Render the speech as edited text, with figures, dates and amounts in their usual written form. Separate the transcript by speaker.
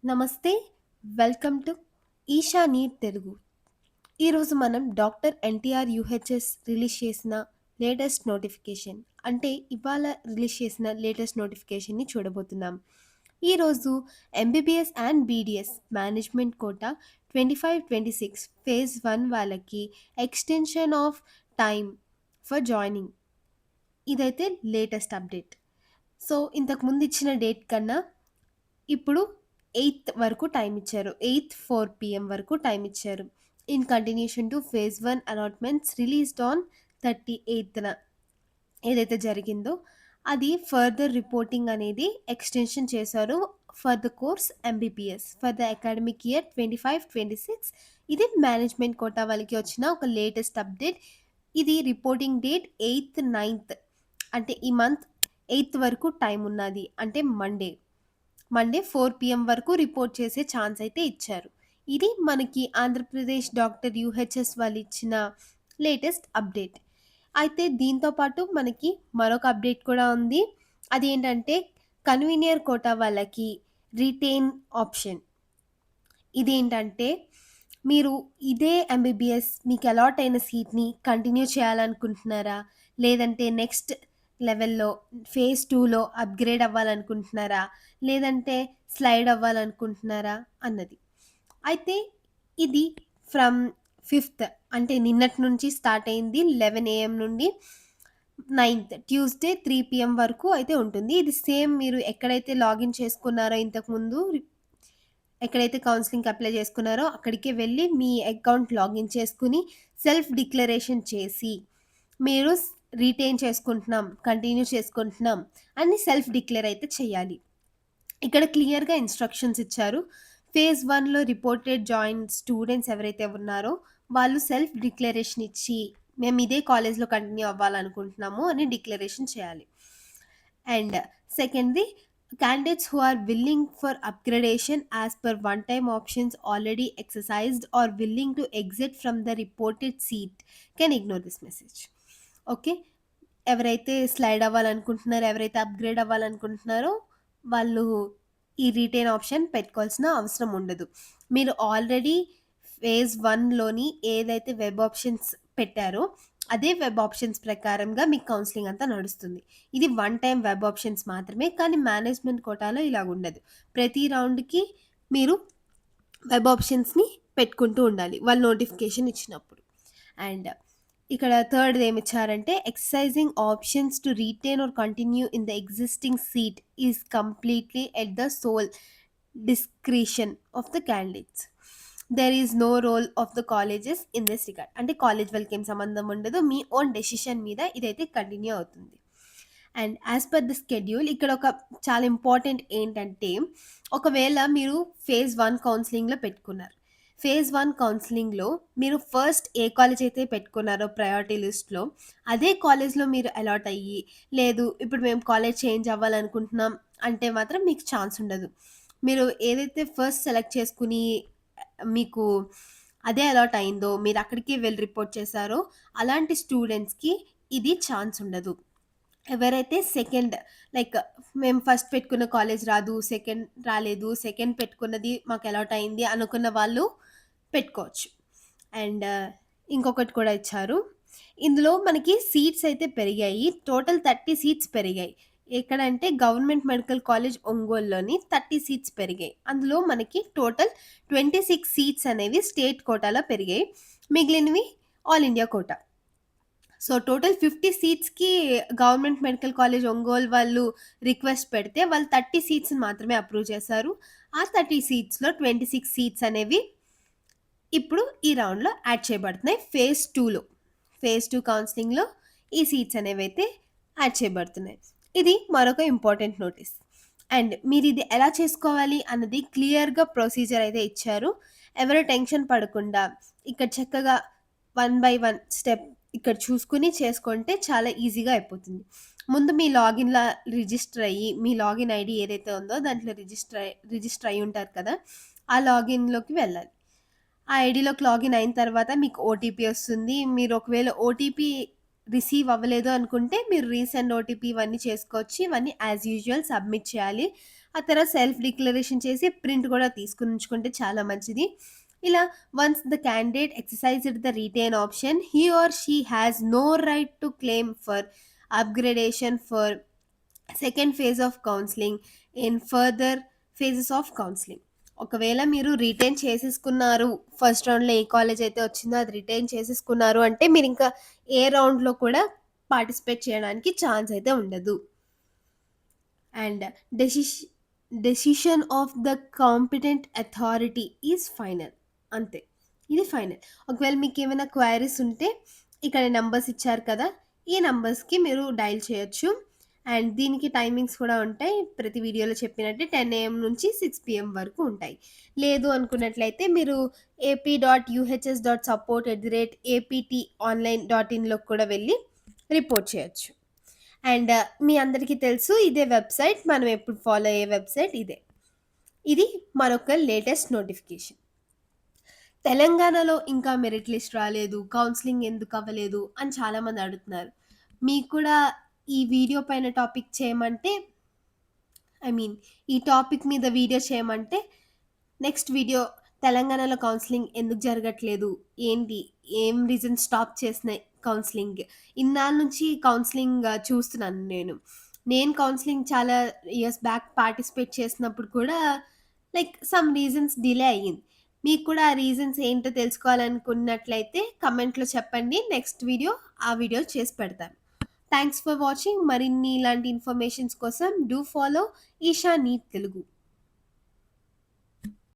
Speaker 1: నమస్తే. Welcome to Eesha NEET Telugu. ఈరోజు మనం డాక్టర్ ఎన్టీఆర్ యూహెచ్ఎస్ రిలీజ్ చేసిన లేటెస్ట్ నోటిఫికేషన్ అంటే ఇవాళ రిలీజ్ చేసిన లేటెస్ట్ నోటిఫికేషన్‌ని చూడబోతున్నాం. ఈరోజు MBBS and BDS management quota 25, 26 phase 1 వాళ్ళకి extension of time for joining ఇదైతే లేటెస్ట్ అప్డేట్. సో, ఇంతకుముందు ఇచ్చిన డేట్ కన్నా ఇప్పుడు 8థ్ వరకు టైమ్ ఇచ్చారు. 8థ్ 4 పీఎం వరకు టైమ్ ఇచ్చారు. In continuation to phase 1 allotments released on 38థ్‌న ఏదైతే జరిగిందో అది ఫర్దర్ రిపోర్టింగ్ అనేది ఎక్స్‌టెన్షన్ చేశారు for the course MBBS for the academic year 25, 26 ఇది మేనేజ్మెంట్ కోటా వాళ్ళకి వచ్చిన ఒక లేటెస్ట్ అప్డేట్. ఇది రిపోర్టింగ్ డేట్ 8థ్, 9థ్ అంటే ఈ మంత్ 8థ్ వరకు టైమ్ ఉన్నది. అంటే మండే 4 పీఎం వరకు రిపోర్ట్ చేసే ఛాన్స్ అయితే ఇచ్చారు. ఇది మనకి ఆంధ్రప్రదేశ్ డాక్టర్ యూహెచ్ఎస్ వాళ్ళు ఇచ్చిన లేటెస్ట్ అప్డేట్. అయితే దీంతో పాటు మనకి మరొక అప్డేట్ కూడా ఉంది. అదేంటంటే కన్వీనియర్ కోటా వాళ్ళకి రిటైన్ ఆప్షన్. ఇదేంటంటే మీరు ఇదే ఎంబీబీఎస్ మీకు అలాట్ అయిన సీట్‌ని కంటిన్యూ చేయాలనుకుంటున్నారా? లేదంటే నెక్స్ట్ లెవెల్‌లో ఫేజ్ 2లో అప్‌గ్రేడ్ అవ్వాలనుకుంటున్నారా? లేదంటే స్లైడ్ అవ్వాలనుకుంటున్నారా? అన్నది. అయితే ఇది ఫ్రమ్ 5థ్ అంటే నిన్నటి నుంచి స్టార్ట్ అయింది. 11 ఏఎం నుండి 9థ్ ట్యూస్‌డే 3 పీఎం వరకు అయితే ఉంటుంది. ఇది సేమ్ మీరు ఎక్కడైతే లాగిన్ చేసుకున్నారో ఇంతకుముందు ఎక్కడైతే కౌన్సెలింగ్‌కి అప్లై చేసుకున్నారో అక్కడికే వెళ్లి మీ అకౌంట్ లాగిన్ చేసుకొని సెల్ఫ్ డిక్లరేషన్ చేసి మీరు రిటైన్ చేసుకుంటున్నాం, కంటిన్యూ చేసుకుంటున్నాం అని సెల్ఫ్ డిక్లేర్ అయితే చేయాలి. ఇక్కడ క్లియర్‌గా ఇన్‌స్ట్రక్షన్స్ ఇచ్చారు. ఫేజ్ 1లో రిపోర్టెడ్ జాయిన్ స్టూడెంట్స్ ఎవరైతే ఉన్నారో వాళ్ళు సెల్ఫ్ డిక్లరేషన్ ఇచ్చి మేము ఇదే కాలేజ్‌లో కంటిన్యూ అవ్వాలనుకుంటున్నాము అని డిక్లరేషన్ చేయాలి. అండ్ సెకండ్‌ది candidates who are willing for upgradation as per one time options already exercised or willing to exit from the reported seat can ignore this message. Okay. ఎవరైతే slide అవ్వాలనుకుంటున్నారో, ఎవరైతే upgrade అవ్వాలనుకుంటున్నారో వాళ్ళు ఈ retain option పెట్టుకోవాల్సిన అవసరం ఉండదు. మీరు already phase 1లోని ఏదైతే web options పెట్టారో అదే వెబ్ ఆప్షన్స్ ప్రకారంగా మీకు కౌన్సెలింగ్ అంతా నడుస్తుంది. ఇది వన్ టైమ్ వెబ్ ఆప్షన్స్ మాత్రమే. కానీ మేనేజ్మెంట్ కోటాలో ఇలాగుండదు. ప్రతి రౌండ్‌కి మీరు వెబ్ ఆప్షన్స్‌ని పెట్టుకుంటూ ఉండాలి. వాళ్ళు నోటిఫికేషన్ ఇచ్చినప్పుడు. అండ్ ఇక్కడ థర్డ్‌ది ఏమిచ్చారంటే exercising options to retain or continue in the existing seat is completely at the sole discretion of the candidates. There is no role of the colleges in this regard. అంటే college వాళ్ళకి ఏం సంబంధం ఉండదు. మీ own decision మీద ఇదైతే continue అవుతుంది. And as per the schedule ఇక్కడ ఒక చాలా ఇంపార్టెంట్ ఏంటంటే ఒకవేళ మీరు ఫేజ్ 1 కౌన్సెలింగ్‌లో పెట్టుకున్నారు. ఫేజ్ 1 కౌన్సెలింగ్‌లో మీరు ఫస్ట్ ఏ కాలేజ్ అయితే పెట్టుకున్నారో ప్రయారిటీ లిస్ట్‌లో అదే కాలేజ్‌లో మీరు అలాట్ అయ్యి, లేదు ఇప్పుడు మేము కాలేజ్ చేంజ్ అవ్వాలనుకుంటున్నాం అంటే మాత్రం మీకు ఛాన్స్ ఉండదు. మీరు ఏదైతే ఫస్ట్ సెలెక్ట్ చేసుకొని మీకు అదే అలాట్ అయిందో, మీరు అక్కడికే వెళ్లి రిపోర్ట్ చేశారో అలాంటి స్టూడెంట్స్‌కి ఇది ఛాన్స్ ఉండదు. ఎవరైతే సెకండ్ లైక్ మేము ఫస్ట్ పెట్టుకున్న కాలేజ్ రాదు, సెకండ్ రాలేదు, సెకండ్ పెట్టుకున్నది మాకు అలాట్ అయింది అనుకున్న వాళ్ళు పెట్టుకోవచ్చు. అండ్ ఇంకొకటి కూడా ఇచ్చారు. ఇందులో మనకి సీట్స్ అయితే పెరిగాయి. టోటల్ 30 సీట్స్ పెరిగాయి. ఎక్కడంటే గవర్నమెంట్ మెడికల్ కాలేజ్ ఒంగోలులోని 30 సీట్స్ పెరిగాయి. అందులో మనకి టోటల్ 26 సీట్స్ అనేవి స్టేట్ కోటాలో పెరిగాయి. మిగిలినవి all India quota. So, total 50 సీట్స్‌కి గవర్నమెంట్ మెడికల్ కాలేజ్ ఒంగోలు వాళ్ళు రిక్వెస్ట్ పెడితే వాళ్ళు 30 సీట్స్‌ని మాత్రమే అప్రూవ్ చేశారు. ఆ 30 సీట్స్‌లో 26 సీట్స్ అనేవి ఇప్పుడు ఈ రౌండ్‌లో యాడ్ చేయబడుతున్నాయి ఫేజ్ 2లో. ఫేజ్ 2 కౌన్సెలింగ్‌లో ఈ సీట్స్ అనేవైతే యాడ్ చేయబడుతున్నాయి. ఇది మరొక ఇంపార్టెంట్ నోటీస్. అండ్ మీరిది ఎలా చేసుకోవాలి అన్నది క్లియర్‌గా ప్రొసీజర్ అయితే ఇచ్చారు. ఎవరు టెన్షన్ పడకుండా ఇక్కడ చక్కగా వన్ బై వన్ స్టెప్ ఇక్కడ చూసుకొని చేసుకుంటే చాలా ఈజీగా అయిపోతుంది. ముందు మీ లాగిన్‌ల రిజిస్టర్ అయ్యి, మీ లాగిన్ ఐడీ ఏదైతే ఉందో దాంట్లో రిజిస్టర్ అయ్యి ఉంటారు కదా! ఆ లాగిన్‌లోకి వెళ్ళాలి. ఆ ఐడీలోకి లాగిన్ అయిన తర్వాత మీకు ఓటీపీ వస్తుంది. మీరు ఒకవేళ ఓటీపీ రిసీవ్ అవ్వలేదు అనుకుంటే మీరు రీసెండ్ ఓటీపీ ఇవన్నీ చేసుకోవచ్చు. ఇవన్నీ యాజ్ యూజువల్ సబ్మిట్ చేయాలి. ఆ తర్వాత సెల్ఫ్ డిక్లరేషన్ చేసి ప్రింట్ కూడా తీసుకుని ఉంచుకుంటే చాలా మంచిది. ఇలా once the candidate exercised the retain option, he or she has no right to claim for upgradation for second phase of counselling in further phases of counselling. ఒకవేళ మీరు రిటైన్ చేసేసుకున్నారు, ఫస్ట్ రౌండ్‌లో ఏ కాలేజ్ అయితే వచ్చిందో అది రిటైన్ చేసేసుకున్నారు అంటే మీరింకా ఏ రౌండ్‌లో కూడా పార్టిసిపేట్ చేయడానికి ఛాన్స్ అయితే ఉండదు. And decis decision of the competent authority is final. అంతే. ఇది ఫైనల్. ఒకవేళ మీకేమైనా క్వైరీస్ ఉంటే ఇక్కడ నంబర్స్ ఇచ్చారు కదా! ఈ నంబర్స్‌కి మీరు డయల్ చేయొచ్చు. అండ్ దీనికి టైమింగ్స్ కూడా ఉంటాయి. ప్రతి వీడియోలో చెప్పినట్టే 10 ఏఎం నుంచి 6 పీఎం వరకు ఉంటాయి. లేదు అనుకున్నట్లయితే మీరు ap.uhtssupport@aptonline.in కూడా వెళ్ళి రిపోర్ట్ చేయొచ్చు. అండ్ మీ అందరికీ తెలుసు ఇదే వెబ్‌సైట్. మనం ఎప్పుడు ఫాలో అయ్యే వెబ్‌సైట్ ఇదే. ఇది మరొక లేటెస్ట్ నోటిఫికేషన్. తెలంగాణలో ఇంకా మెరిట్ లిస్ట్ రాలేదు, కౌన్సెలింగ్ ఎందుకు అవ్వలేదు అని చాలామంది అడుగుతున్నారు. మీకు కూడా ఈ వీడియో పైన టాపిక్ చేయమంటే ఐ మీన్ ఈ టాపిక్ మీద వీడియో చేయమంటే నెక్స్ట్ వీడియో తెలంగాణలో కౌన్సెలింగ్ ఎందుకు జరగట్లేదు? ఏంటి? ఏం రీజన్స్ స్టాప్ చేసినాయి కౌన్సెలింగ్? ఇన్నాళ్ళ నుంచి కౌన్సెలింగ్ చూస్తున్నాను నేను. నేను కౌన్సెలింగ్ చాలా ఇయర్స్ బ్యాక్ పార్టిసిపేట్ చేసినప్పుడు కూడా సమ్ రీజన్స్ డిలే అయ్యింది. మీకు కూడా ఆ రీజన్స్ ఏంటో తెలుసుకోవాలనుకున్నట్లయితే కమెంట్‌లో చెప్పండి. నెక్స్ట్ వీడియో ఆ వీడియో చేసి పెడతాను. Thanks for watching. మరిన్ని ఇలాంటి ఇన్ఫర్మేషన్స్ కోసం do follow Esha NEET Telugu.